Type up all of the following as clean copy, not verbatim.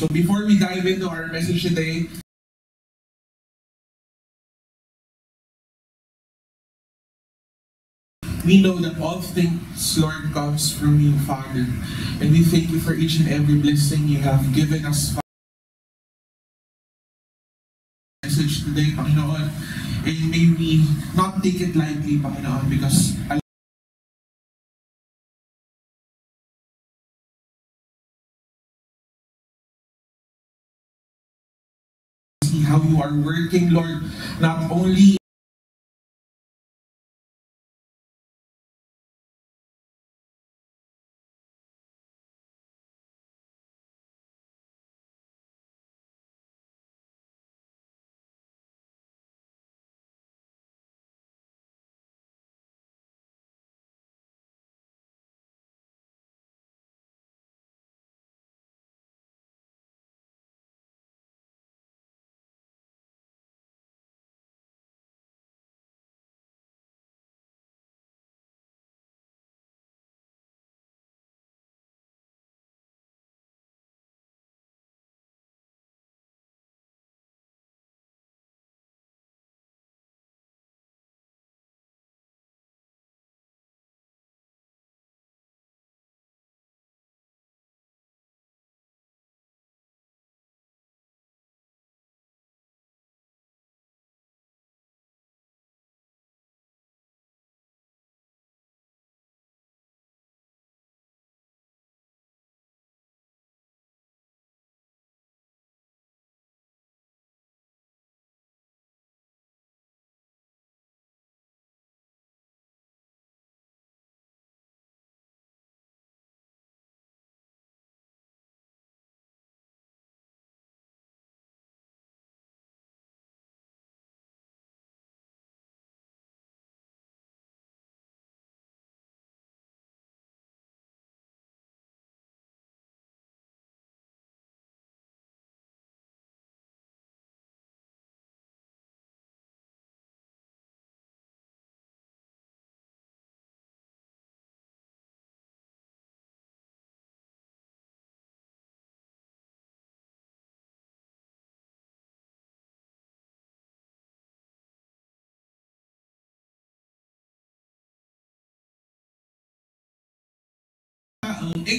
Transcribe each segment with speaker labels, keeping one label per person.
Speaker 1: So before we dive into our message today, we know that all things, Lord, comes from you, Father. And we thank you for each and every blessing you have given us, message today, Panginoon. And may we not take it lightly, Panginoon, because see how you are working, Lord, not only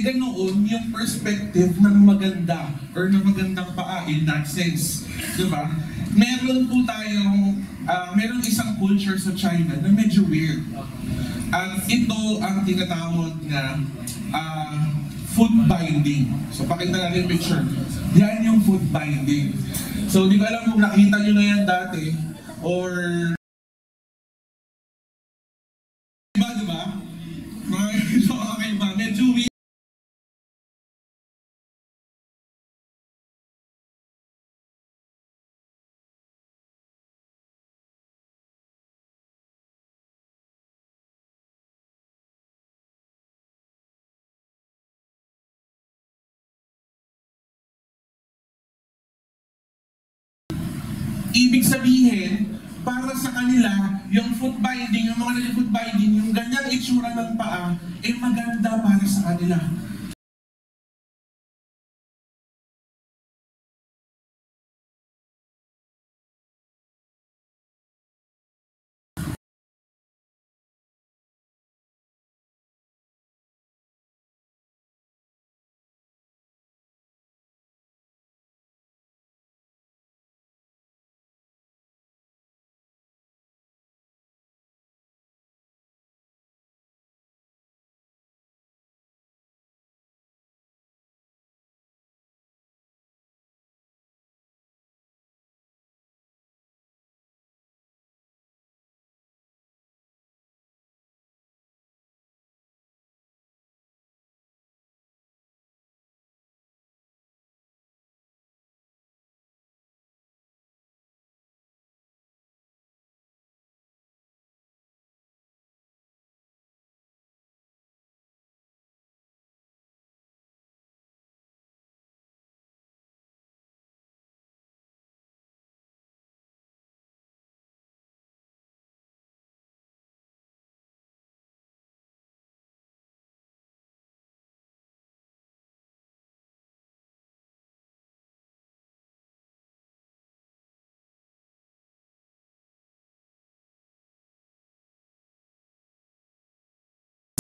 Speaker 1: ganoon yung perspective ng maganda or ng magandang paa in that sense. Diba? Meron po tayong, meron isang culture sa China na medyo weird. At ito ang tinatawag na foot binding. So pakita natin yung picture. Yan yung foot binding. So di ko alam kung nakita nyo na yan dati or diba? So okay ba? Medyo weird. Ibig sabihin, para sa kanila, yung foot binding, yung mga nag-foot binding, yung ganyang itsura ng paa, eh maganda para sa kanila.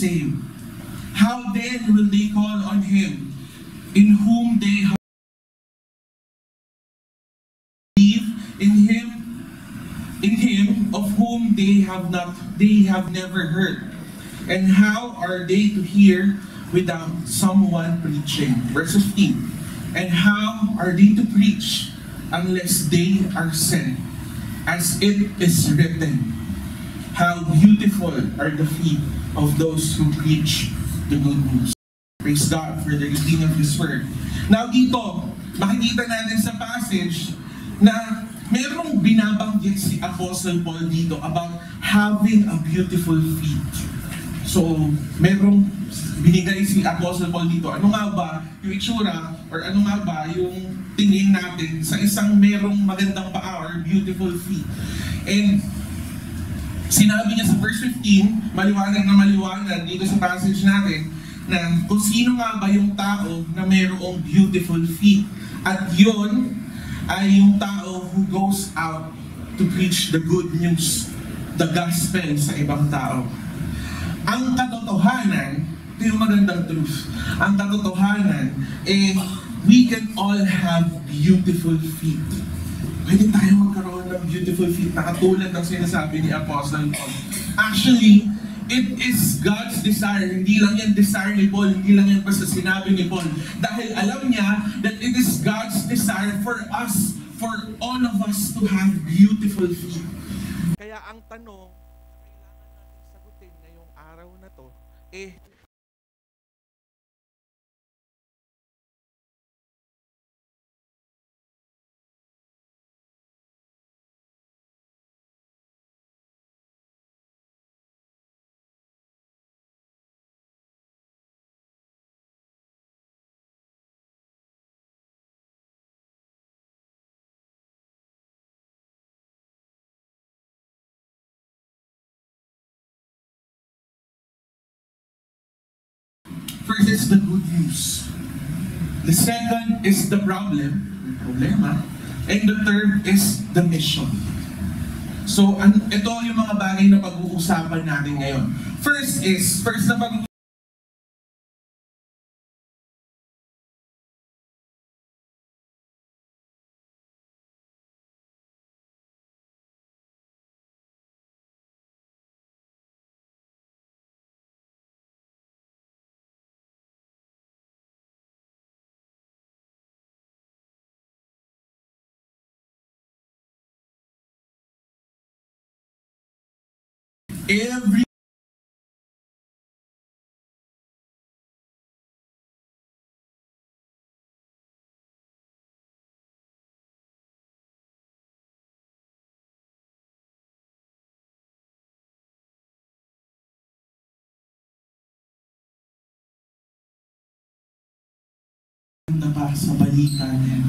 Speaker 1: saved. How then will they call on him in whom they have believed in him of whom they have never heard? And how are they to hear without someone preaching? Verse 15. And how are they to preach unless they are sent? As it is written, how beautiful are the feet of those who preach the good news. Praise God for the reading of His Word. Now dito, makikita natin sa passage na merong binabanggit si Apostle Paul dito about having a beautiful feet. So, merong binigay si Apostle Paul dito. Ano nga ba yung itsura or ano nga ba yung tingin natin sa isang merong magandang paa or beautiful feet? And sinabi niya sa verse 15, maliwanag na maliwanag dito sa passage natin, na kung sino nga ba yung tao na mayroong beautiful feet. At yun ay yung tao who goes out to preach the good news, the gospel sa ibang tao. Ang katotohanan, ito yung magandang truth, ang katotohanan, we can all have beautiful feet. Pwede tayo magkaroon ng beautiful feet na katulad ng sinasabi ni Apostle Paul. Actually, it is God's desire. Hindi lang yan desire ni Paul, hindi lang yan basta sinabi ni Paul. Dahil alam niya that it is God's desire for us, for all of us to have beautiful feet. Kaya ang tanong na kailangan natin sagutin ngayong araw na to, first is the good news. The second is the problema. And the third is the mission. So, ito yung mga bagay na pag-uusapan natin ngayon. First na pag-uusapan every na pa sa balita niya.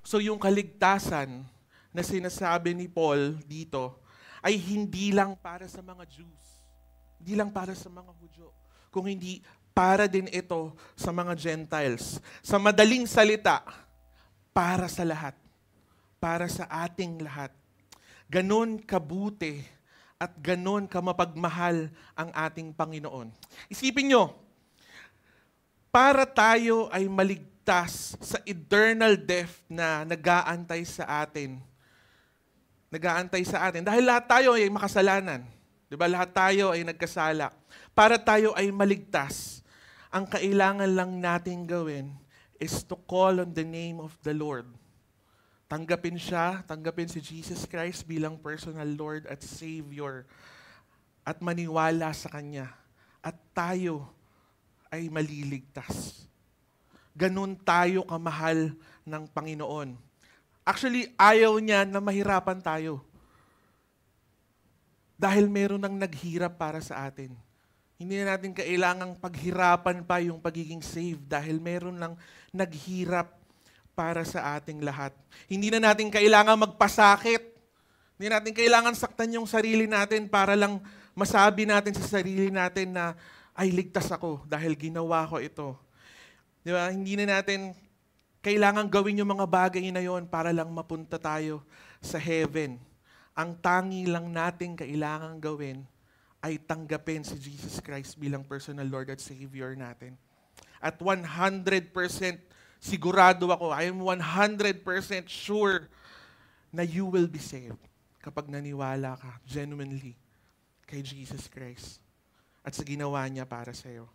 Speaker 1: So yung kaligtasan na sinasabi ni Paul dito ay hindi lang para sa mga Jews, hindi lang para sa mga Hudyo, kung hindi para din ito sa mga Gentiles. Sa madaling salita, para sa lahat, para sa ating lahat. Ganon kabuti at ganon kamapagmahal ang ating Panginoon. Isipin nyo, para tayo ay maligtas sa eternal death na nag-aantay sa atin. Nag-aantay sa atin. Dahil lahat tayo ay makasalanan. Diba? Lahat tayo ay nagkasala. Para tayo ay maligtas, ang kailangan lang nating gawin
Speaker 2: is to call on the name of the Lord. Tanggapin siya, tanggapin si Jesus Christ bilang personal Lord at Savior at maniwala sa Kanya. At tayo ay maliligtas. Ganun tayo kamahal ng Panginoon. Actually, ayaw niya na mahirapan tayo. Dahil meron nang naghirap para sa atin. Hindi na natin kailangang paghirapan pa yung pagiging saved dahil meron lang naghirap para sa ating lahat. Hindi na natin kailangang magpasakit. Hindi natin kailangan saktan yung sarili natin para lang masabi natin sa sarili natin na, ay, ligtas ako dahil ginawa ko ito. Di ba? Hindi na natin kailangan gawin yung mga bagay na yon para lang mapunta tayo sa heaven. Ang tangi lang natin kailangan gawin ay tanggapin si Jesus Christ bilang personal Lord at Savior natin. At 100% sigurado ako, I am 100% sure na you will be saved kapag naniwala ka genuinely kay Jesus Christ at sa ginawa niya para sa iyo.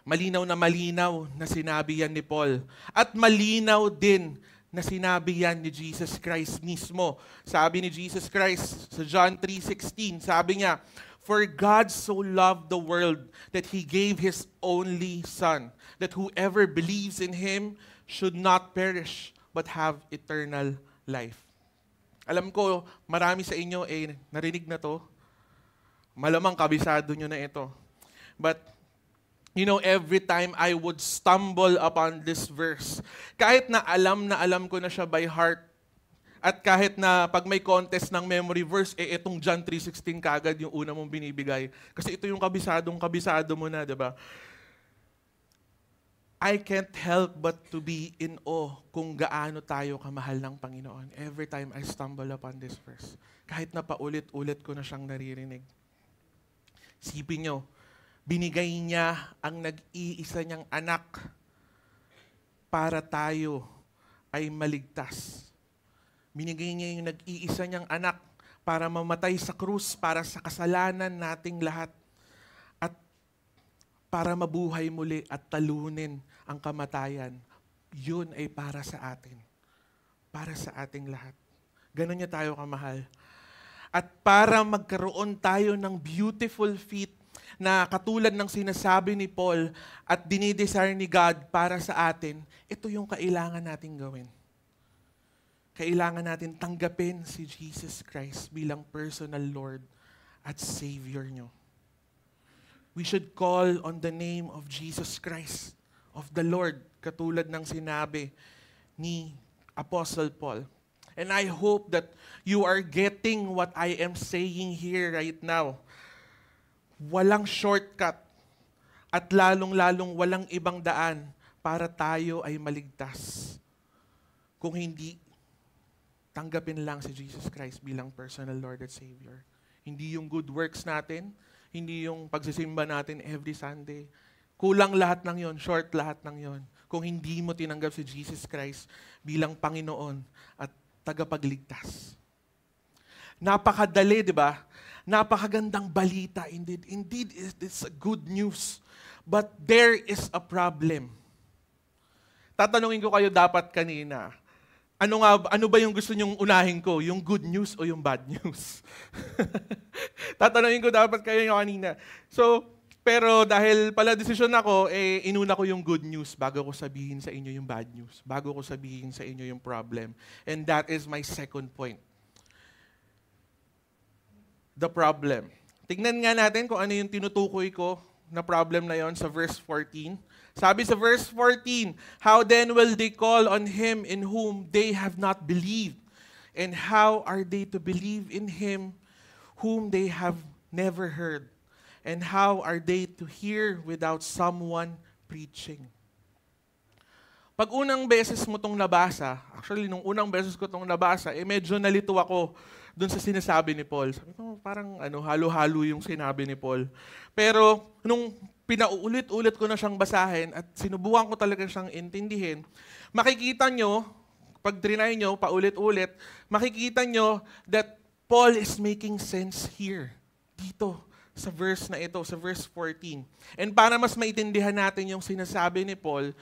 Speaker 2: Malinaw na sinabi yan ni Paul. At malinaw din na sinabi yan ni Jesus Christ mismo. Sabi ni Jesus Christ sa John 3:16, sabi niya, "For God so loved the world that He gave His only Son, that whoever believes in Him should not perish, but have eternal life." Alam ko, marami sa inyo narinig na to. Malamang kabisado nyo na ito. But every time I would stumble upon this verse, kahit na alam ko na siya by heart, at kahit na pag may contest ng memory verse, itong John 3:16 kagad yung una mong binibigay. Kasi ito yung kabisado mo na, di ba? I can't help but to be in awe kung gaano tayo kamahal ng Panginoon every time I stumble upon this verse. Kahit na paulit-ulit ko na siyang naririnig. Sipin nyo, binigay niya ang nag-iisa niyang anak para tayo ay maligtas. Binigay niya yung nag-iisa niyang anak para mamatay sa krus para sa kasalanan nating lahat at para mabuhay muli at talunin ang kamatayan. Yun ay para sa atin. Para sa ating lahat. Ganon niya tayo kamahal. At para magkaroon tayo ng beautiful feet na katulad ng sinasabi ni Paul at dinidesire ni God para sa atin, ito yung kailangan natin gawin. Kailangan natin tanggapin si Jesus Christ bilang personal Lord at Savior nyo. We should call on the name of Jesus Christ, of the Lord, katulad ng sinabi ni Apostle Paul. And I hope that you are getting what I am saying here right now. Walang shortcut at lalong-lalong walang ibang daan para tayo ay maligtas. Kung hindi, tanggapin lang si Jesus Christ bilang personal Lord at Savior. Hindi yung good works natin, hindi yung pagsisimba natin every Sunday. Kulang lahat ng yon, short lahat ng yon. Kung hindi mo tinanggap si Jesus Christ bilang Panginoon at tagapagligtas. Napakadali, di ba? Napakagandang balita. Indeed, it's a good news. But there is a problem. Tatanungin ko kayo dapat kanina, ano ba yung gusto nyong unahin ko? Yung good news o yung bad news? Tatanungin ko dapat kayo kanina. Pero dahil pala desisyon ako, inuna ko yung good news bago ko sabihin sa inyo yung bad news. Bago ko sabihin sa inyo yung problem. And that is my second point. The problem. Tingnan nga natin kung ano yung tinutukoy ko na problem na yon sa verse 14. Sabi sa verse 14, "How then will they call on Him in whom they have not believed? And how are they to believe in Him whom they have never heard? And how are they to hear without someone preaching?" Pag unang beses mo itong nabasa, actually, nung unang beses ko itong nabasa, medyo nalito ako dun sa sinasabi ni Paul. Sabi ko, parang halo-halo yung sinabi ni Paul. Pero nung pinauulit-ulit ko na siyang basahin at sinubukan ko talaga siyang intindihin, makikita nyo, pag trinay nyo, paulit-ulit, makikita nyo that Paul is making sense here. Dito, sa verse na ito, sa verse 14. And para mas maintindihan natin yung sinasabi ni Paul,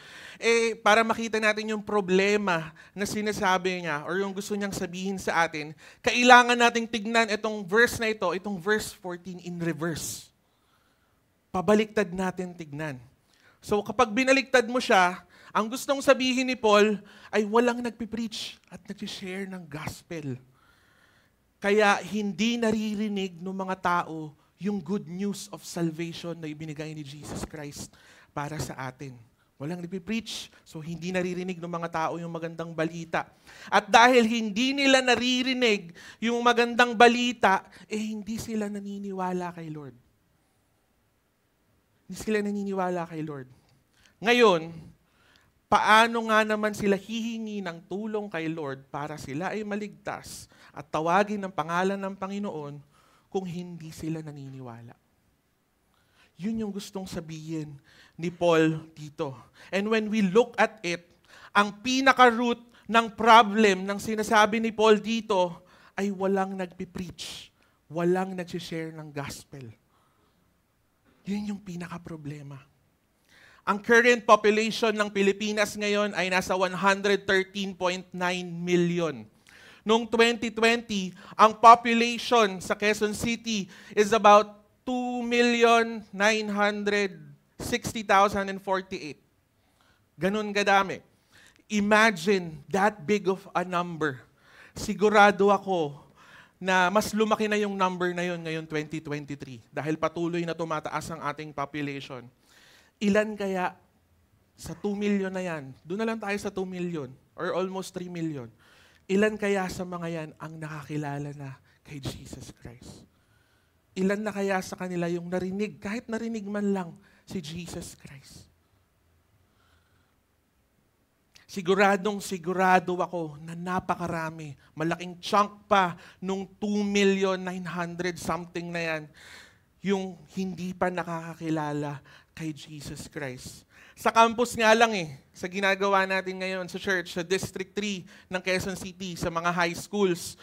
Speaker 2: para makita natin yung problema na sinasabi niya or yung gusto niyang sabihin sa atin, kailangan nating tignan itong verse na ito, itong verse 14 in reverse. Pabaliktad natin tignan. So kapag binaliktad mo siya, ang gustong sabihin ni Paul ay walang nagpipreach at nag-share ng gospel. Kaya hindi naririnig ng mga tao yung good news of salvation na ibinigay ni Jesus Christ para sa atin. Walang nagpipreach, so hindi naririnig ng mga tao yung magandang balita. At dahil hindi nila naririnig yung magandang balita, hindi sila naniniwala kay Lord. Hindi sila naniniwala kay Lord. Ngayon, paano nga naman sila hihingi ng tulong kay Lord para sila ay maligtas at tawagin ng pangalan ng Panginoon kung hindi sila naniniwala? Yun yung gustong sabihin ni Paul dito. And when we look at it, ang pinaka-root ng problem ng sinasabi ni Paul dito ay walang nagpipreach, walang nag-share ng gospel. Yun yung pinaka-problema. Ang current population ng Pilipinas ngayon ay nasa 113.9 million. Noong 2020, ang population sa Quezon City is about 2,960,048. Ganun kadami. Imagine that big of a number. Sigurado ako na mas lumaki na yung number na yun ngayon 2023 dahil patuloy na tumataas ang ating population. Ilan kaya sa 2 million na yan? Doon na lang tayo sa 2 million or almost 3 million. Ilan kaya sa mga yan ang nakakilala na kay Jesus Christ? Ilan na kaya sa kanila yung narinig, kahit narinig man lang, si Jesus Christ? Sigurado ako na napakarami, malaking chunk pa nung 2,900,000 something na yan, yung hindi pa nakakakilala kay Jesus Christ. Sa campus nga lang sa ginagawa natin ngayon sa church, sa District 3 ng Quezon City, sa mga high schools,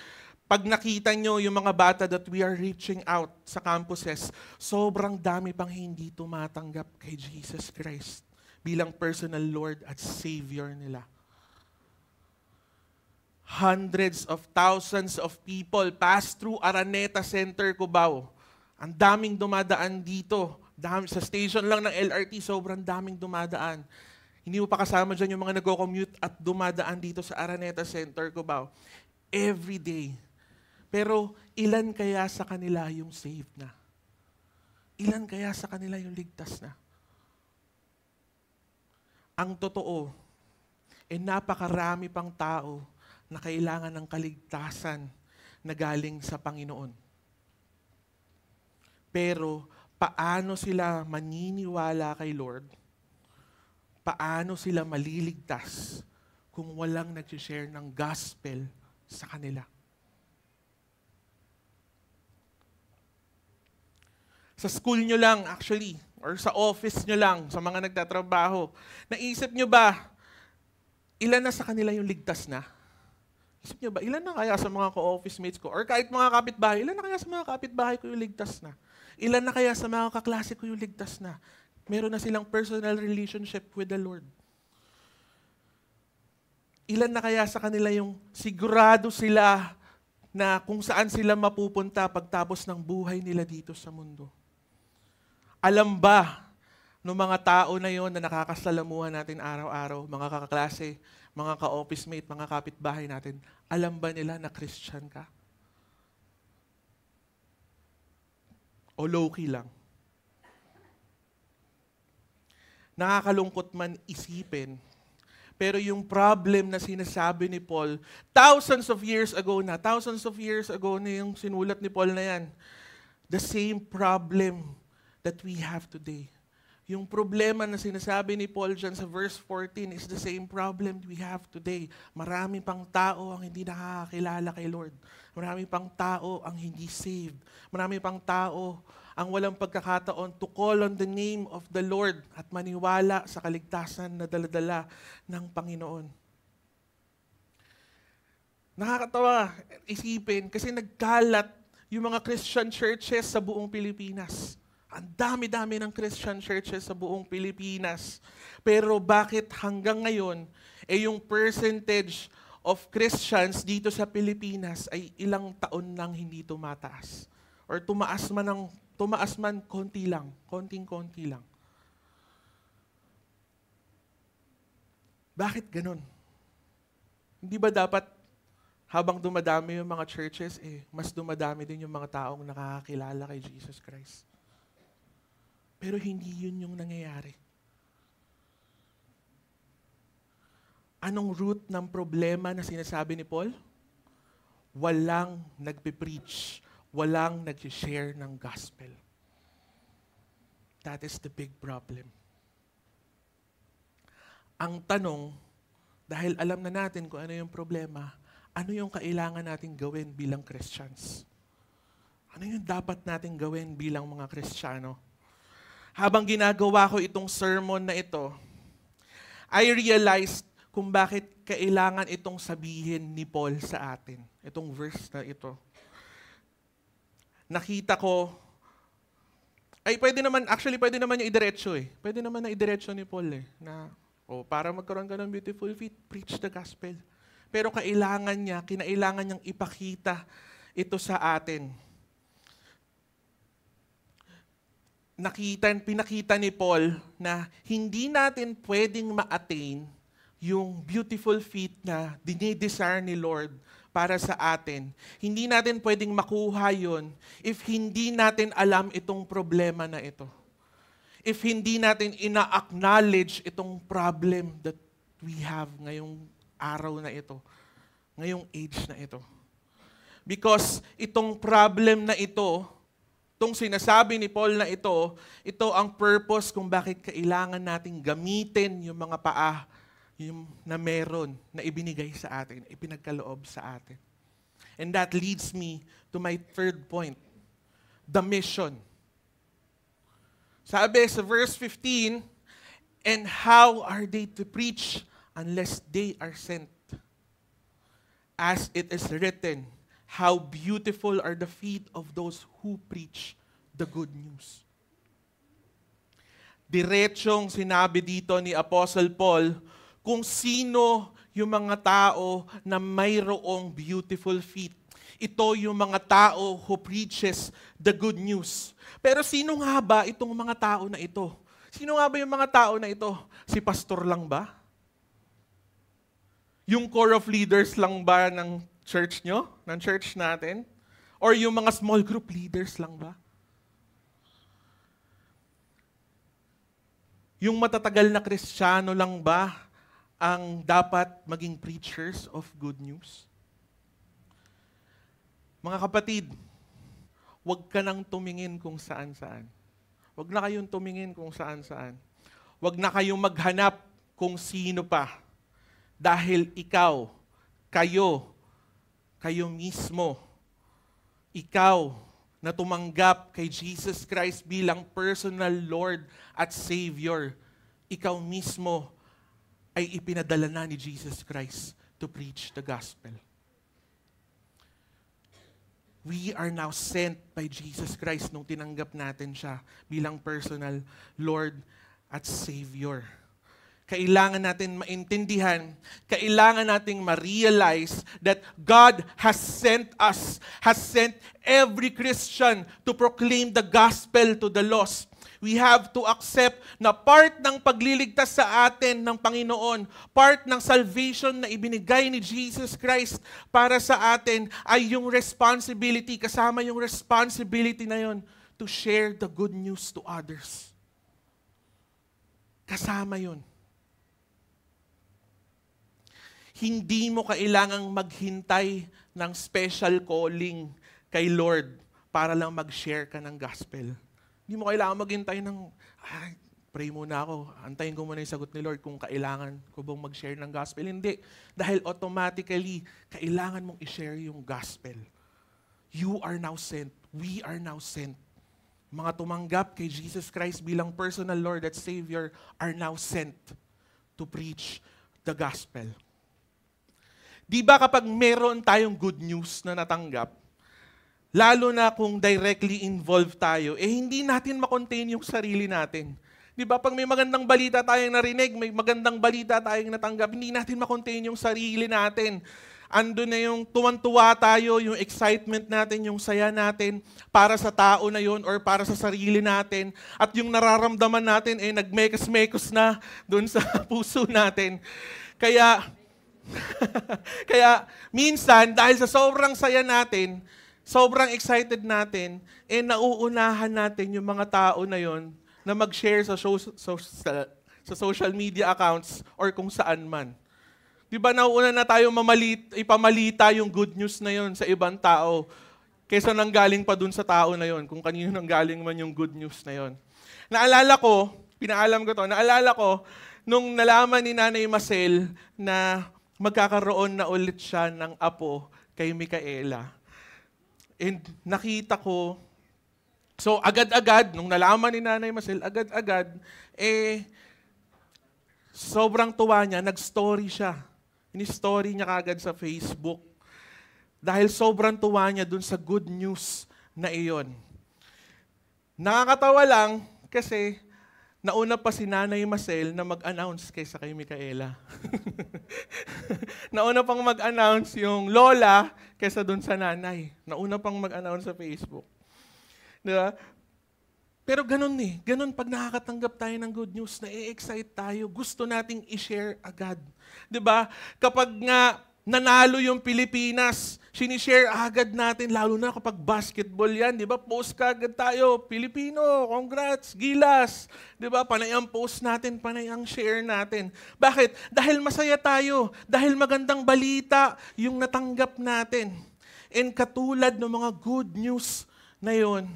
Speaker 2: pag nakita nyo yung mga bata that we are reaching out sa campuses, sobrang dami pang hindi tumatanggap kay Jesus Christ bilang personal Lord at Savior nila. Hundreds of thousands of people pass through Araneta Center, Cubao. Ang daming dumadaan dito. Sa station lang ng LRT, sobrang daming dumadaan. Hindi mo pa kasama dyan yung mga nag-commute at dumadaan dito sa Araneta Center, Cubao. Every day. Pero ilan kaya sa kanila yung saved na? Ilan kaya sa kanila yung ligtas na? Ang totoo, napakarami pang tao na kailangan ng kaligtasan na galing sa Panginoon. Pero paano sila maniniwala kay Lord? Paano sila maliligtas kung walang nag-share ng gospel sa kanila? Sa school nyo lang, actually, or sa office nyo lang, sa mga nagtatrabaho, naisip nyo ba, ilan na sa kanila yung ligtas na? Isip nyo ba, ilan na kaya sa mga ka-office mates ko? Or kahit mga kapitbahay, ilan na kaya sa mga kapitbahay ko yung ligtas na? Ilan na kaya sa mga kaklase ko yung ligtas na? Meron na silang personal relationship with the Lord. Ilan na kaya sa kanila yung sigurado sila na kung saan sila mapupunta pagtapos ng buhay nila dito sa mundo? Alam ba ng mga tao na yon na nakakasalamuhan natin araw-araw, mga kaklase, mga ka-office mate, mga kapitbahay natin, alam ba nila na Christian ka? O low-key lang? Nakakalungkot man isipin, pero yung problem na sinasabi ni Paul, thousands of years ago na yung sinulat ni Paul na yan, the same problem that we have today. Yung problema na sinasabi ni Paul dyan sa verse 14 is the same problem we have today. Marami pang tao ang hindi nakakakilala kay Lord. Marami pang tao ang hindi saved. Marami pang tao ang walang pagkakataon to call on the name of the Lord at maniwala sa kaligtasan na daladala ng Panginoon. Nakakatawa isipin kasi nagkalat yung mga Christian churches sa buong Pilipinas. Ang dami-dami ng Christian churches sa buong Pilipinas. Pero bakit hanggang ngayon, yung percentage of Christians dito sa Pilipinas ay ilang taon nang hindi tumataas? Or tumaas man konti lang, konting-konti lang. Bakit ganun? Hindi ba dapat habang dumadami yung mga churches, mas dumadami din yung mga taong nakakakilala kay Jesus Christ? Pero hindi yun yung nangyayari. Anong root ng problema na sinasabi ni Paul? Walang nagpipreach, walang nag-share ng gospel. That is the big problem. Ang tanong, dahil alam na natin kung ano yung problema, ano yung kailangan nating gawin bilang Christians? Ano yung dapat nating gawin bilang mga Kristiyano? Habang ginagawa ko itong sermon na ito, I realized kung bakit kailangan itong sabihin ni Paul sa atin. Itong verse na ito. Nakita ko, pwede naman yung idiretso eh. Pwede naman na idiretso ni Paul eh. Para magkaroon ka ng beautiful feet, preach the gospel. Pero kinailangan niyang ipakita ito sa atin. Pinakita ni Paul na hindi natin pwedeng ma-attain yung beautiful feet na dinidesire ni Lord para sa atin. Hindi natin pwedeng makuha yun if hindi natin alam itong problema na ito. If hindi natin ina-acknowledge itong problem that we have ngayong araw na ito, ngayong age na ito. Because itong problem na ito, itong sinasabi ni Paul na ito ang purpose kung bakit kailangan nating gamitin yung mga paa yung na meron, na ibinigay sa atin, ipinagkaloob sa atin. And that leads me to my third point, the mission. Sabi sa verse 15, and how are they to preach unless they are sent? As it is written, how beautiful are the feet of those who preach the good news. Diretsong sinabi dito ni Apostle Paul kung sino yung mga tao na mayroong beautiful feet. Ito yung mga tao who preaches the good news. Pero sino nga ba itong mga tao na ito? Sino nga ba yung mga tao na ito? Si pastor lang ba? Yung core of leaders lang ba ng church nyo? Ng church natin? Or yung mga small group leaders lang ba? Yung matatagal na Kristiyano lang ba ang dapat maging preachers of good news? Mga kapatid, huwag ka nang tumingin kung saan-saan. Huwag na kayong tumingin kung saan-saan. Huwag na kayong maghanap kung sino pa. Dahil kayo mismo, ikaw na tumanggap kay Jesus Christ bilang personal Lord at Savior, ikaw mismo ay ipinadala na ni Jesus Christ to preach the gospel. We are now sent by Jesus Christ nung tinanggap natin siya bilang personal Lord at Savior. Kailangan natin maintindihan, kailangan nating ma-realize that God has sent us, has sent every Christian to proclaim the gospel to the lost. We have to accept na part ng pagliligtas sa atin ng Panginoon, part ng salvation na ibinigay ni Jesus Christ para sa atin ay yung responsibility, kasama yung responsibility na yon to share the good news to others. Kasama yun. Hindi mo kailangang maghintay ng special calling kay Lord para lang mag-share ka ng gospel. Hindi mo kailangan maghintay ng, pray muna ako, antayin ko muna yung sagot ni Lord kung kailangan ko bang mag-share ng gospel. Hindi. Dahil automatically, kailangan mong i-share yung gospel. You are now sent. We are now sent. Mga tumanggap kay Jesus Christ bilang personal Lord at Savior are now sent to preach the gospel. Di ba kapag meron tayong good news na natanggap, lalo na kung directly involved tayo, hindi natin makontain yung sarili natin. Di ba? Pag may magandang balita tayong narinig, may magandang balita tayong natanggap, hindi natin makontain yung sarili natin. Ando na yung tuwan-tuwa tayo, yung excitement natin, yung saya natin para sa tao na yun or para sa sarili natin. At yung nararamdaman natin, nagmekos-mekos na doon sa puso natin. Kaya minsan, dahil sa sobrang saya natin, sobrang excited natin, nauunahan natin yung mga tao na yon na mag-share sa social media accounts or kung saan man. Di ba nauuna na tayo ipamalita yung good news na yon sa ibang tao kaysa nanggaling pa dun sa tao na yon, kung kanino nanggaling man yung good news na yon. Naalala ko, nung nalaman ni Nanay Marcel na magkakaroon na ulit siya ng apo kay Micaela. And nakita ko, so agad-agad, nung nalaman ni Nanay Marcel, sobrang tuwa niya, nag-story siya. Ini-story niya kagad sa Facebook. Dahil sobrang tuwa niya dun sa good news na iyon. Nakakatawa lang kasi nauna pa si Nanay Marcel na mag-announce kaysa kay Micaela. Nauna pang mag-announce yung lola kaysa dun sa nanay. Nauna pang mag-announce sa Facebook. Diba? Pero ganun pag nakakatanggap tayo ng good news, na-excite tayo, gusto nating i-share agad. 'Di ba? Kapag nga nanalo yung Pilipinas, sinishare agad natin, lalo na kapag basketball yan, 'di ba? Post ka agad tayo, Pilipino, congrats, gilas. 'Di ba? Panay ang post natin, panay ang share natin. Bakit? Dahil masaya tayo, dahil magandang balita yung natanggap natin. And katulad ng mga good news na yon,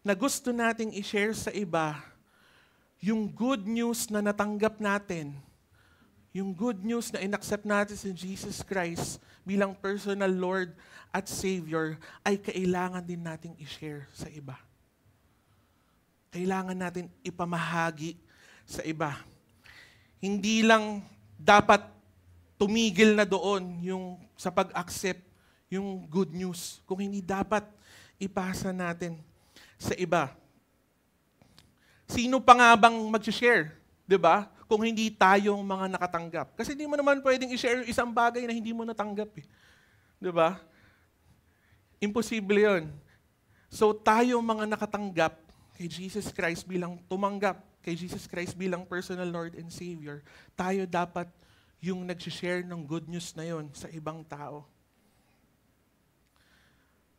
Speaker 2: na gusto nating i-share sa iba, yung good news na natanggap natin, yung good news na inaccept natin si Jesus Christ bilang personal Lord at Savior, ay kailangan din nating i-share sa iba. Kailangan natin ipamahagi sa iba. Hindi lang dapat tumigil na doon yung sa pag-accept yung good news, kung hindi dapat ipasa natin sa iba. Sino pa nga bang mag-share? 'Di ba? Kung hindi tayong mga nakatanggap. Kasi hindi mo naman pwedeng i-share isang bagay na hindi mo natanggap. 'Di ba? Imposible 'yon. So tayo mga nakatanggap kay Jesus Christ bilang tumanggap kay Jesus Christ bilang personal Lord and Savior, tayo dapat yung nag-share ng good news na 'yon sa ibang tao.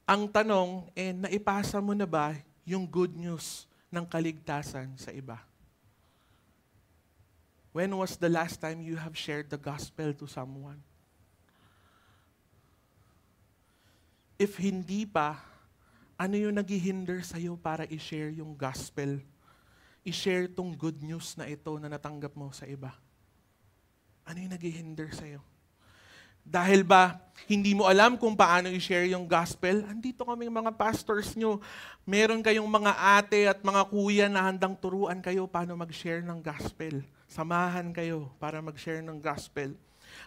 Speaker 2: Ang tanong, naipasa mo na ba yung good news ng kaligtasan sa iba? When was the last time you have shared the gospel to someone? If hindi pa, ano yung naghihinder sa'yo para i-share yung gospel? I-share tong good news na ito na natanggap mo sa iba? Ano yung naghihinder sa'yo? Dahil ba hindi mo alam kung paano i-share yung gospel? Andito kaming mga pastors nyo. Meron kayong mga ate at mga kuya na handang turuan kayo paano mag-share ng gospel. Samahan kayo para mag-share ng gospel.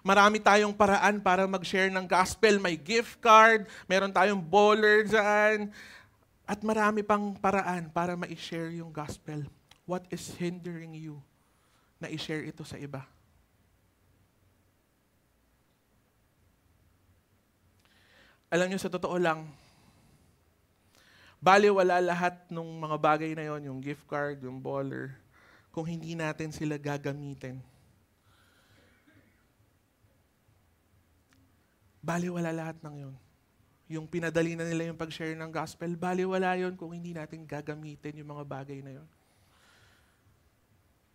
Speaker 2: Marami tayong paraan para mag-share ng gospel. May gift card, meron tayong baller dyan, at marami pang paraan para ma-share yung gospel. What is hindering you na i-share ito sa iba? Alam niyo, sa totoo lang, baliwala lahat ng mga bagay na yon, yung gift card, yung baller, kung hindi natin sila gagamitin. Baliwala lahat ng yon. Yung pinadali na nila yung pag-share ng gospel, baliwala yon kung hindi natin gagamitin yung mga bagay na yon.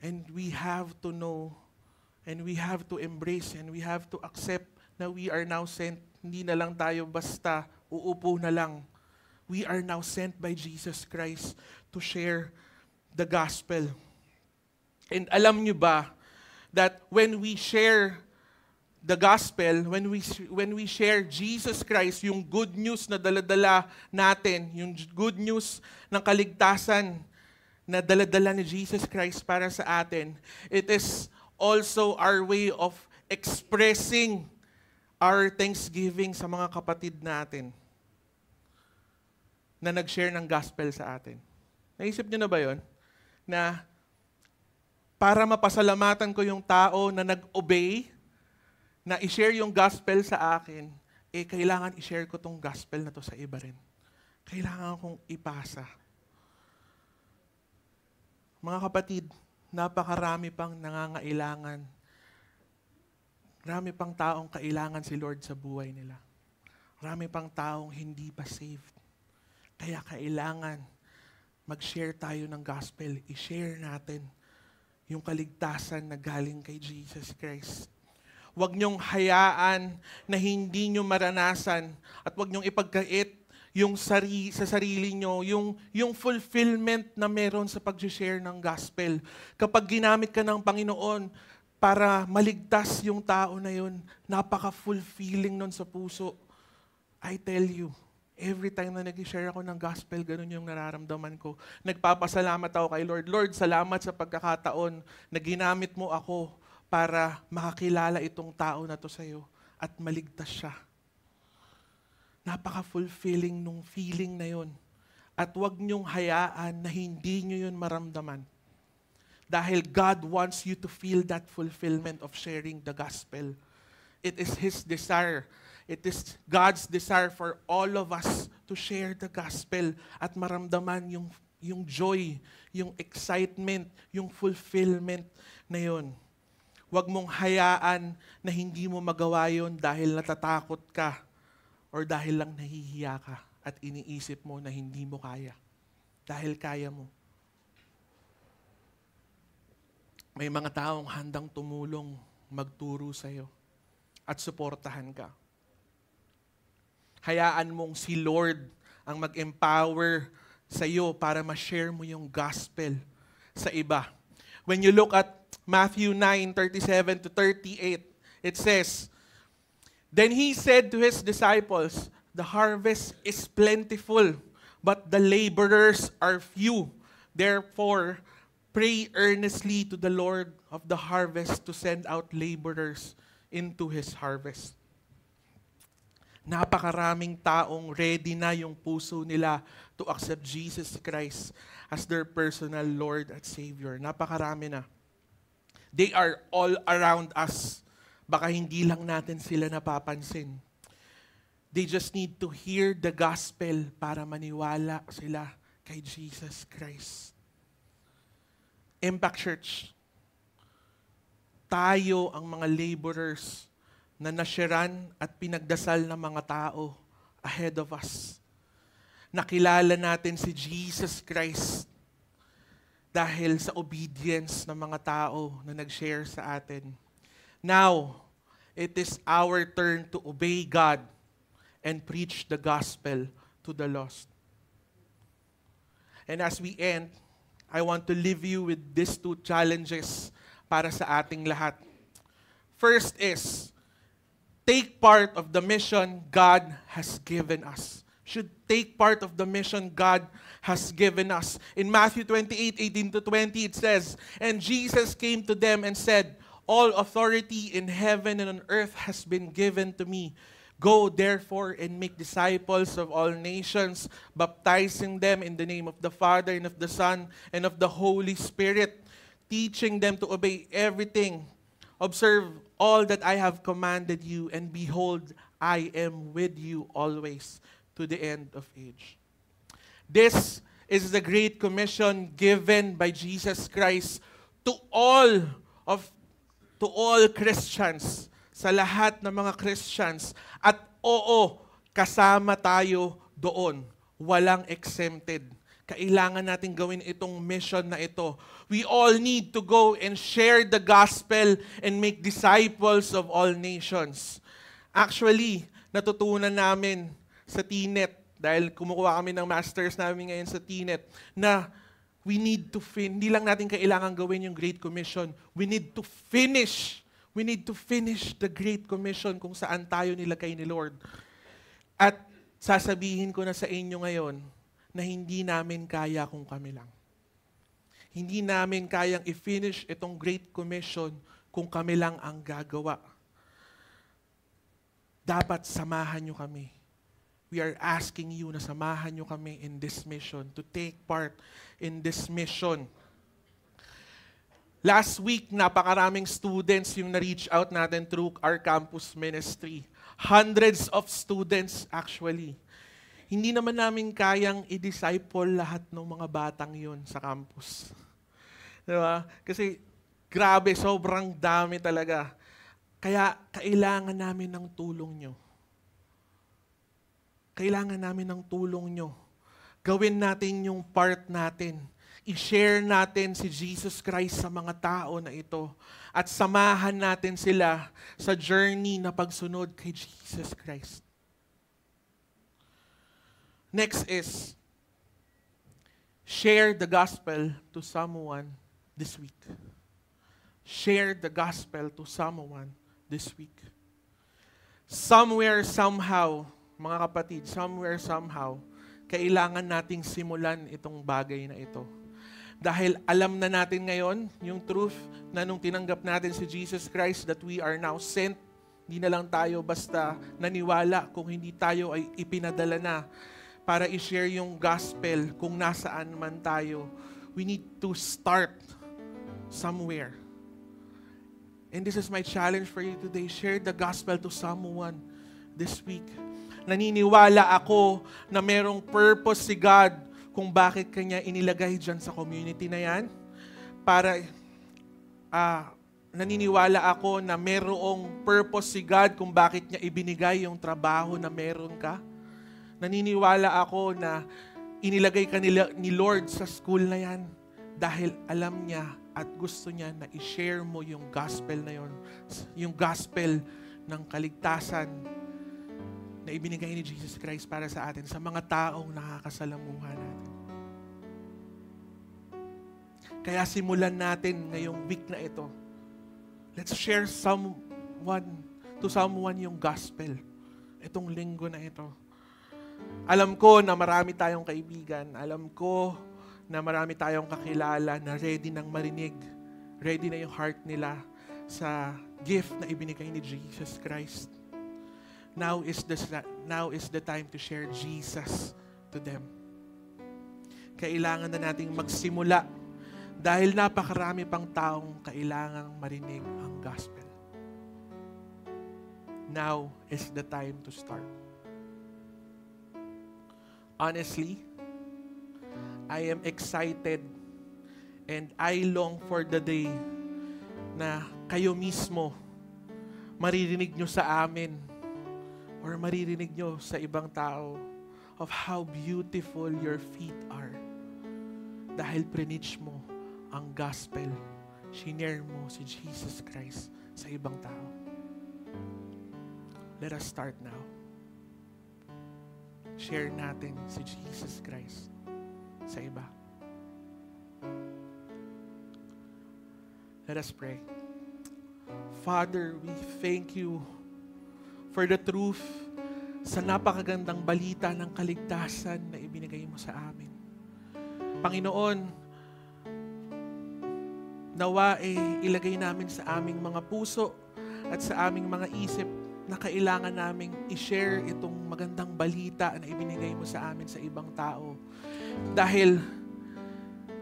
Speaker 2: And we have to know, and we have to embrace, and we have to accept na we are now sent. Hindi na lang tayo basta uupo na lang. We are now sent by Jesus Christ to share the gospel. And alam nyo ba that when we share the gospel, when we share Jesus Christ, yung good news na dala-dala natin, yung good news ng kaligtasan na dala-dala ni Jesus Christ para sa atin, it is also our way of expressing our thanksgiving sa mga kapatid natin. na nag-share ng gospel sa atin. Naisip niyo na ba yon? Na para mapasalamatan ko yung tao na nag-obey, na i-share yung gospel sa akin, kailangan i-share ko tong gospel na to sa iba rin. Kailangan kong ipasa. Mga kapatid, napakarami pang nangangailangan. Marami pang taong kailangan si Lord sa buhay nila. Marami pang taong hindi pa saved. Kaya kailangan mag-share tayo ng gospel. I-share natin yung kaligtasan na galing kay Jesus Christ. Huwag niyong hayaan na hindi niyo maranasan at huwag niyong ipagkait yung sa sarili niyo, yung fulfillment na meron sa pag-share ng gospel. Kapag ginamit ka ng Panginoon para maligtas yung tao na yun, napaka-fulfilling nun sa puso. I tell you, every time na nag-share ako ng gospel, ganun yung nararamdaman ko. Nagpapasalamat ako kay Lord. Lord, salamat sa pagkakataon na ginamit mo ako para makakilala itong tao na to sa'yo at maligtas siya. Napaka-fulfilling nung feeling na yun. At huwag niyong hayaan na hindi niyo yun maramdaman. Dahil God wants you to feel that fulfillment of sharing the gospel. It is His desire. It is God's desire for all of us to share the gospel at maramdaman yung joy, yung excitement, yung fulfillment na yun. Huwag mong hayaan na hindi mo magawa yun dahil natatakot ka or dahil lang nahihiya ka at iniisip mo na hindi mo kaya. Dahil kaya mo. May mga taong handang tumulong, magturo sa'yo at suportahan ka. Hayaan mong si Lord ang mag-empower sa iyo para ma-share mo yung gospel sa iba. When you look at Matthew 9:37 to 38, it says, "Then he said to his disciples, the harvest is plentiful, but the laborers are few. Therefore, pray earnestly to the Lord of the harvest to send out laborers into his harvest." Napakaraming taong ready na yung puso nila to accept Jesus Christ as their personal Lord at Savior. Napakarami na. They are all around us. Baka hindi lang natin sila napapansin. They just need to hear the gospel para maniwala sila kay Jesus Christ. Impact Church, tayo ang mga laborers na nasyaran at pinagdasal ng mga tao ahead of us. Nakilala natin si Jesus Christ dahil sa obedience ng mga tao na nag-share sa atin. Now, it is our turn to obey God and preach the gospel to the lost. And as we end, I want to leave you with these two challenges para sa ating lahat. First is, take part of the mission God has given us. Should take part of the mission God has given us. In Matthew 28:18 to 20, it says, "And Jesus came to them and said, 'All authority in heaven and on earth has been given to me. Go therefore and make disciples of all nations, baptizing them in the name of the Father and of the Son and of the Holy Spirit, teaching them to obey everything. Observe all that I have commanded you, and behold, I am with you always to the end of age.'" This is the great commission given by Jesus Christ to all Christians, sa lahat ng mga Christians. At oo, kasama tayo doon. Walang exempted. Kailangan natin gawin itong mission na ito. We all need to go and share the gospel and make disciples of all nations. Actually, natutunan namin sa TNET, dahil kumukuha kami ng masters namin ngayon sa TNET, na we need to hindi lang natin kailangan gawin yung Great Commission. We need to finish. We need to finish the Great Commission kung saan tayo nilagay ni Lord. At sasabihin ko na sa inyo ngayon, na hindi namin kaya kung kami lang. Hindi namin kayang i-finish itong Great Commission kung kami lang ang gagawa. Dapat samahan nyo kami. we are asking you na samahan nyo kami in this mission, to take part in this mission. Last week, napakaraming students yung na-reach out natin through our campus ministry. Hundreds of students actually. Hindi naman namin kayang i-disciple lahat ng mga batang yun sa campus. Diba? Kasi grabe, sobrang dami talaga. Kaya kailangan namin ng tulong nyo. Kailangan namin ng tulong nyo. Gawin natin yung part natin. I-share natin si Jesus Christ sa mga tao na ito. At samahan natin sila sa journey na pagsunod kay Jesus Christ. Next is, share the gospel to someone this week. Share the gospel to someone this week. Somewhere, somehow, mga kapatid, somewhere, somehow, kailangan nating simulan itong bagay na ito. Dahil alam na natin ngayon yung truth na nung tinanggap natin si Jesus Christ that we are now sent, hindi na lang tayo basta naniwala kung hindi tayo ay ipinadala na para i-share yung gospel kung nasaan man tayo. We need to start somewhere. And this is my challenge for you today. Share the gospel to someone this week. Naniniwala ako na merong purpose si God kung bakit Kanya inilagay dyan sa community na yan. Para, naniniwala ako na merong purpose si God kung bakit niya ibinigay yung trabaho na meron ka. Naniniwala ako na inilagay ka ni Lord sa school na yan dahil alam niya at gusto niya na i-share mo yung gospel na yon, yung gospel ng kaligtasan na ibinigay ni Jesus Christ para sa atin, sa mga taong nakakasalamuha natin. Kaya simulan natin ngayong week na ito. Let's share to someone yung gospel. Itong linggo na ito. Alam ko na marami tayong kaibigan. Alam ko na marami tayong kakilala na ready nang marinig. Ready na yung heart nila sa gift na ibinigay ni Jesus Christ. Now is the time to share Jesus to them. Kailangan na nating magsimula dahil napakarami pang taong kailangang marinig ang gospel. Now is the time to start. Honestly, I am excited and I long for the day na kayo mismo maririnig nyo sa amin or maririnig nyo sa ibang tao of how beautiful your feet are. Dahil preach mo ang gospel, shinare mo si Jesus Christ sa ibang tao. Let us start now. Share natin si Jesus Christ sa iba. Let us pray. Father, we thank you for the truth sa napakagandang balita ng kaligtasan na ibinigay mo sa amin. Panginoon, nawa ilagay namin sa aming mga puso at sa aming mga isip na kailangan naming i-share itong magandang balita na ibinigay mo sa amin sa ibang tao. Dahil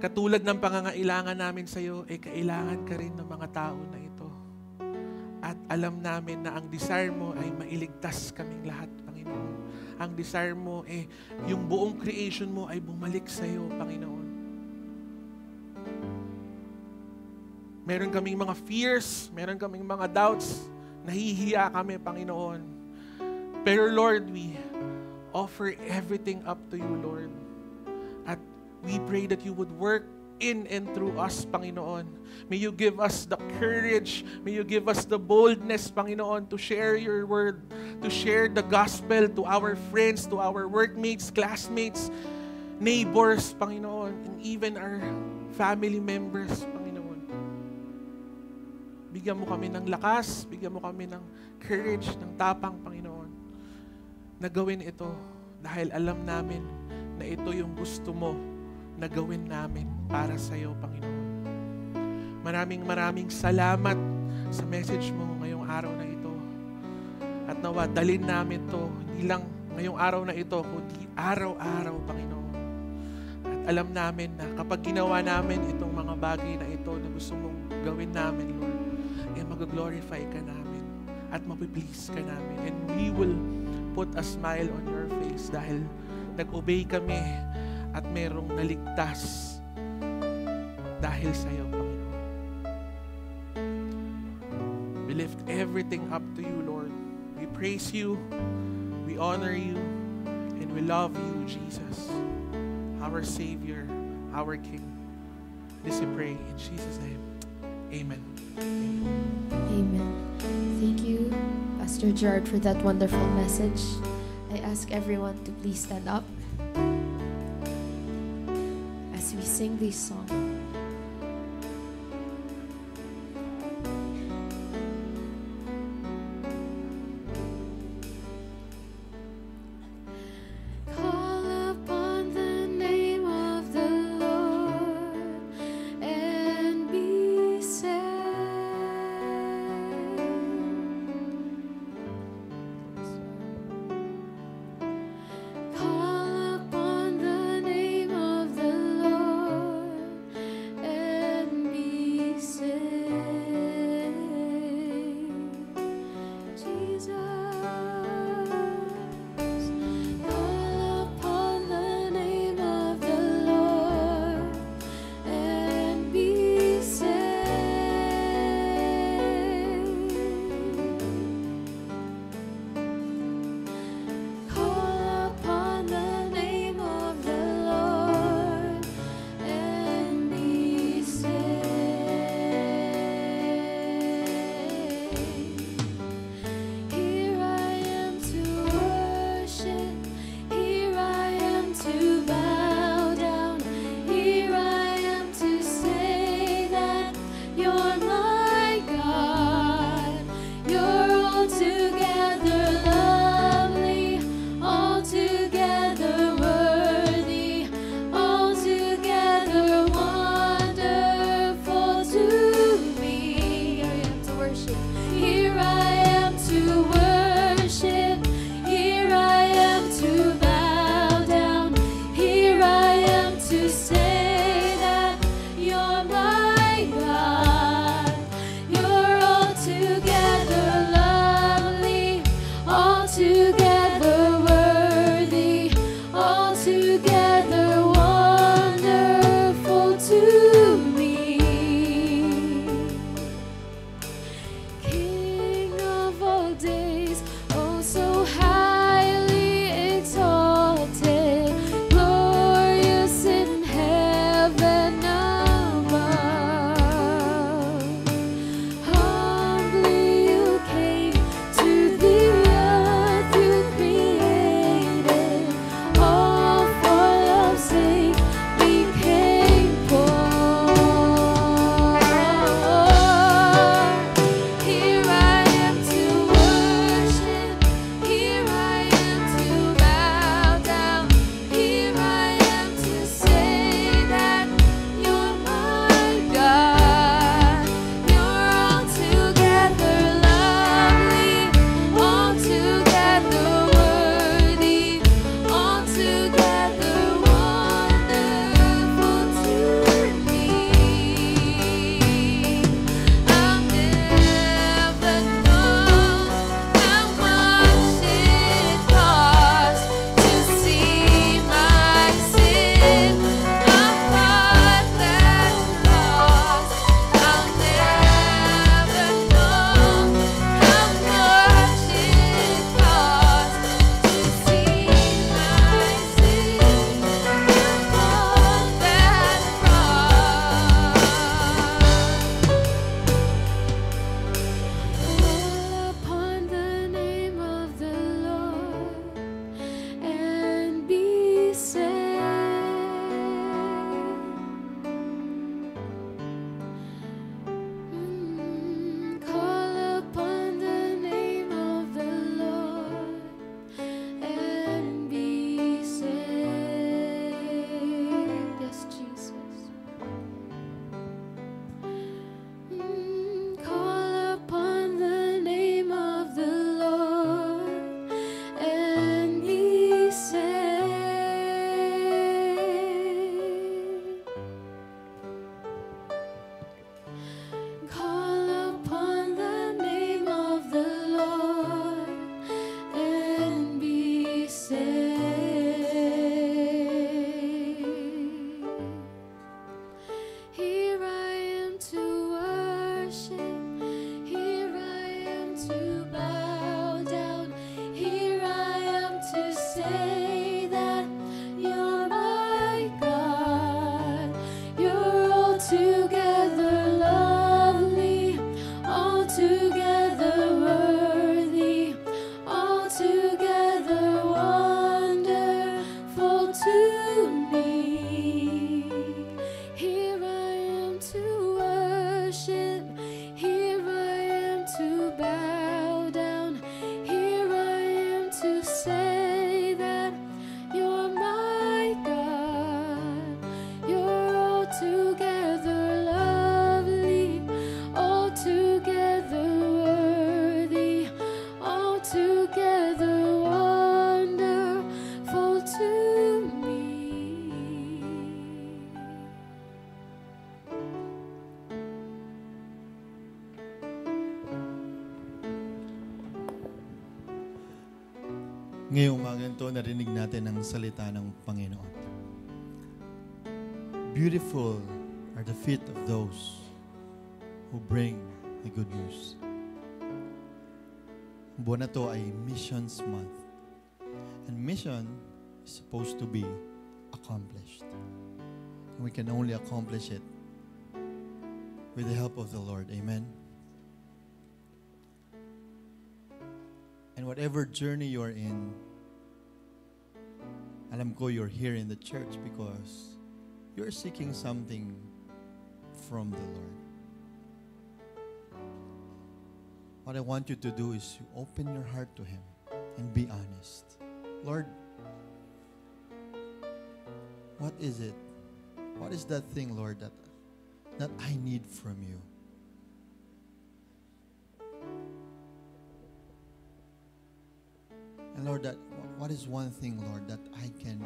Speaker 2: katulad ng pangangailangan namin sa iyo, kailangan ka rin ng mga tao na ito. At alam namin na ang desire mo ay mailigtas kaming lahat, Panginoon. Ang desire mo yung buong creation mo ay bumalik sa iyo, Panginoon. Meron kaming mga fears, meron kaming mga doubts, nahihiya kami, Panginoon. Pero Lord, we offer everything up to you, Lord. At we pray that you would work in and through us, Panginoon. May you give us the courage, may you give us the boldness, Panginoon, to share your word, to share the gospel to our friends, to our workmates, classmates, neighbors, Panginoon, and even our family members, Panginoon. Bigyan mo kami ng lakas, bigyan mo kami ng courage, ng tapang, Panginoon, na gawin ito dahil alam namin na ito yung gusto mo na gawin namin para sa iyo, Panginoon. Maraming salamat sa message mo ngayong araw na ito. At nawa, dalhin namin to hindi lang ngayong araw na ito, kundi araw-araw, Panginoon. At alam namin na kapag ginawa namin itong mga bagay na ito na gusto mong gawin namin, Lord, ay mag-glorify ka namin at mapiplease ka namin. And we will put a smile on your face dahil nag-obey kami at merong naligtas dahil sa iyo, Panginoon. We lift everything up to you, Lord. We praise you, we honor you, and we love you, Jesus, our Savior, our King. This we pray in Jesus' name. Amen.
Speaker 3: Amen. Thank you, Pastor Gerard, for that wonderful message. I ask everyone to please stand up as we sing this song.
Speaker 4: Ngayong umagang to, narinig natin ang salita ng Panginoon. Beautiful are the feet of those who bring the good news. Ang buwan na to ay Missions Month. And mission is supposed to be accomplished. And we can only accomplish it with the help of the Lord. Amen? And whatever journey you're in, alam ko you're here in the church because you're seeking something from the Lord. What I want you to do is to open your heart to Him and be honest. Lord, what is it? What is that thing, Lord, that I need from you? And Lord, what is one thing, Lord, that I can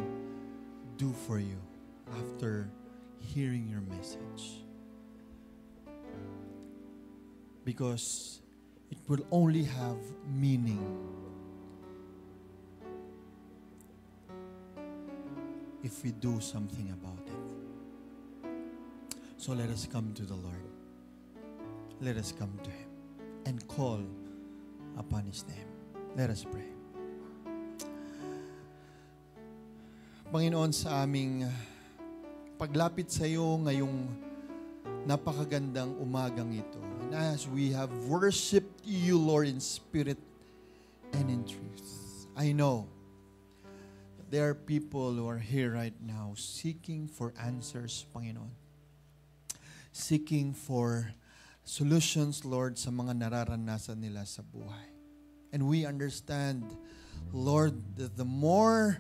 Speaker 4: do for you after hearing your message? Because it will only have meaning if we do something about it. So let us come to the Lord. Let us come to Him and call upon His name. Let us pray. Panginoon, sa aming paglapit sa iyo ngayong napakagandang umagang ito, and as we have worshiped you, Lord, in spirit and in truth, I know that there are people who are here right now seeking for answers, Panginoon. Seeking for solutions, Lord, sa mga nararanasan nila sa buhay. And we understand, Lord, that the more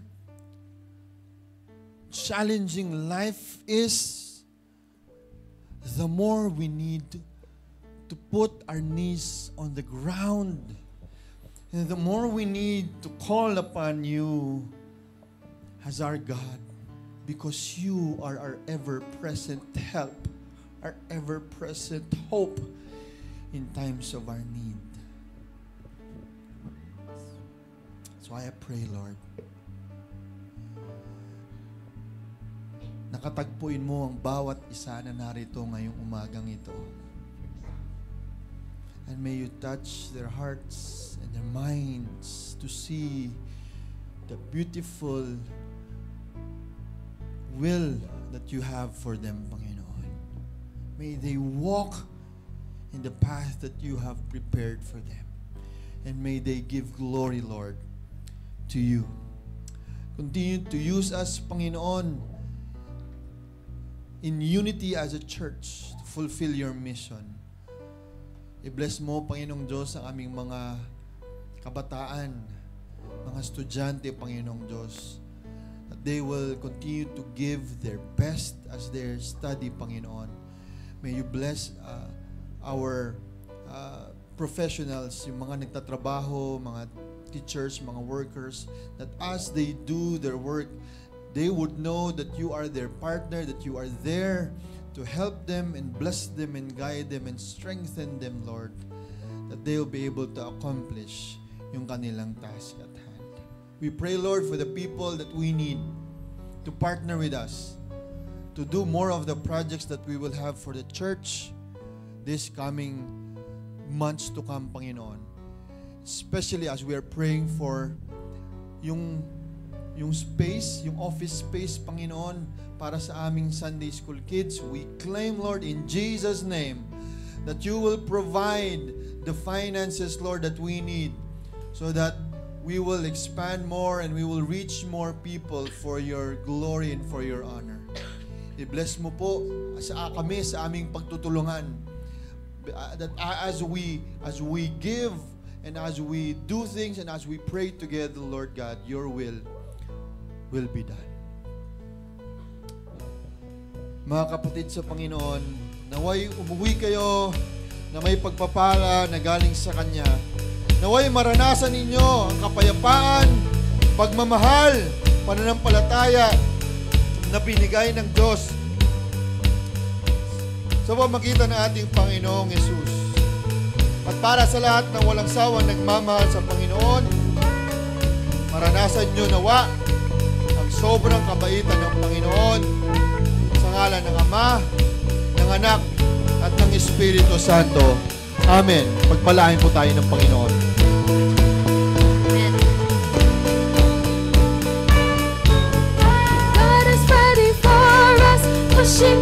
Speaker 4: challenging life is, the more we need to put our knees on the ground. And the more we need to call upon you as our God, because you are our ever-present help, our ever-present hope in times of our need. So I pray, Lord, nakatagpuin mo ang bawat isa na narito ngayong umagang ito. And may you touch their hearts and their minds to see the beautiful will that you have for them, Panginoon. May they walk in the path that you have prepared for them. And may they give glory, Lord, to you. Continue to use us, Panginoon, in unity as a church to fulfill your mission. I-bless mo, Panginoong Diyos, ang aming mga kabataan, mga estudyante, Panginoong Diyos, that they will continue to give their best as they study, Panginoon. May you bless our professionals, yung mga nagtatrabaho, mga teachers, mga workers, that as they do their work, they would know that you are their partner, that you are there to help them and bless them and guide them and strengthen them, Lord, that they will be able to accomplish yung kanilang task at hand. We pray, Lord, for the people that we need to partner with us to do more of the projects that we will have for the church this coming months to come, Panginoon. Especially as we are praying for yung space, yung office space, Panginoon, para sa aming Sunday School kids. We claim, Lord, in Jesus' name, that you will provide the finances, Lord, that we need so that we will expand more and we will reach more people for your glory and for your honor. I-bless mo po kami sa aming pagtutulungan, that as we give and as we do things and as we pray together, Lord God, your will be done. Mga kapatid sa Panginoon, naway umuwi kayo na may pagpapala na galing sa Kanya. Naway maranasan ninyo ang kapayapaan, pagmamahal, pananampalataya na binigay ng Diyos sa pamagitan ng ating Panginoong Yesus. At para sa lahat ng walang sawang nagmamahal sa Panginoon, Maranasan nyo nawa ang sobrang kabaitan ng Panginoon sa ngalan ng Ama, ng Anak, at ng Espiritu Santo. Amen. Pagpalain po tayo ng Panginoon.
Speaker 3: Amen. God is ready for us, pushing